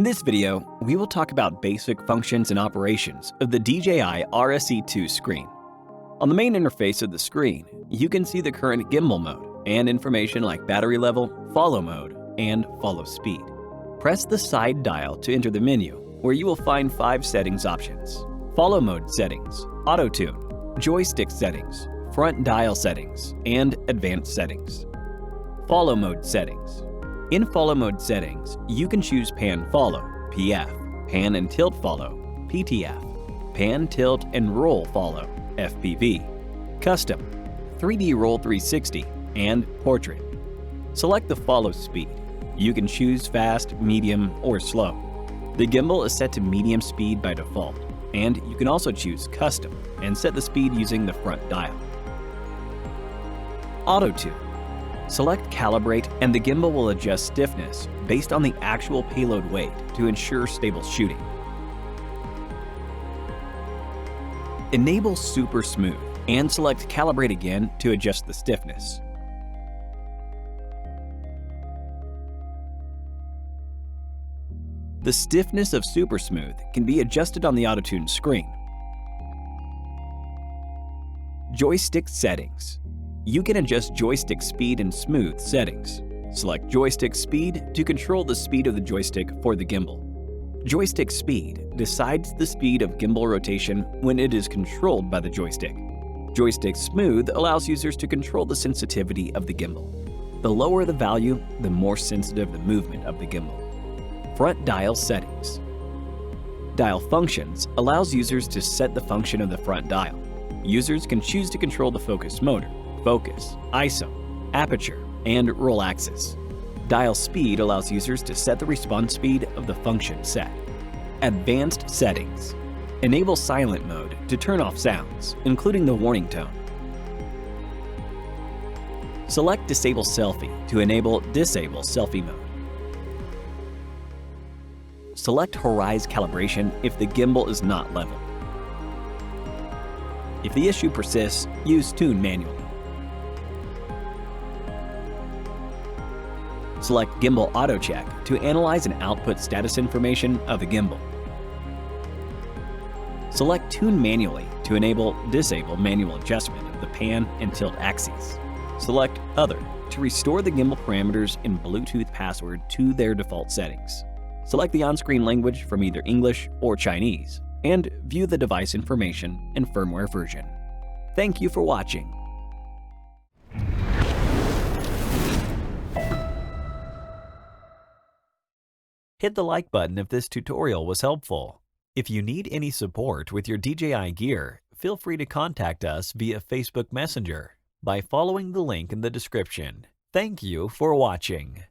In this video, we will talk about basic functions and operations of the DJI RSE2 screen. On the main interface of the screen, you can see the current gimbal mode and information like battery level, follow mode, and follow speed. Press the side dial to enter the menu, where you will find 5 settings options: follow mode settings, auto tune, joystick settings, front dial settings, and advanced settings. Follow mode settings. In follow mode settings, you can choose pan follow, PF, pan and tilt follow, PTF, pan, tilt, and roll follow, FPV, custom, 3D roll 360, and portrait. Select the follow speed. You can choose fast, medium, or slow. The gimbal is set to medium speed by default, and you can also choose custom and set the speed using the front dial. Auto tune. Select calibrate, and the gimbal will adjust stiffness based on the actual payload weight to ensure stable shooting. Enable super smooth and select calibrate again to adjust the stiffness. The stiffness of super smooth can be adjusted on the auto tune screen. Joystick settings. You can adjust joystick speed and smooth settings. Select joystick speed to control the speed of the joystick for the gimbal. Joystick speed decides the speed of gimbal rotation when it is controlled by the joystick. Joystick smooth allows users to control the sensitivity of the gimbal. The lower the value, the more sensitive the movement of the gimbal. Front dial settings. Dial functions allows users to set the function of the front dial. Users can choose to control the focus motor, focus, ISO, aperture, and roll axis. Dial speed allows users to set the response speed of the function set. Advanced settings. Enable silent mode to turn off sounds, including the warning tone. Select disable selfie to enable disable selfie mode. Select horizon calibration if the gimbal is not level. If the issue persists, use tune manually. Select Gimbal Auto Check to analyze and output status information of the gimbal. Select Tune manually to disable manual adjustment of the pan and tilt axes. Select Other to restore the gimbal parameters in Bluetooth password to their default settings. Select the on-screen language from either English or Chinese, and view the device information and firmware version. Thank you for watching. Hit the like button if this tutorial was helpful. If you need any support with your DJI gear, feel free to contact us via Facebook Messenger by following the link in the description. Thank you for watching.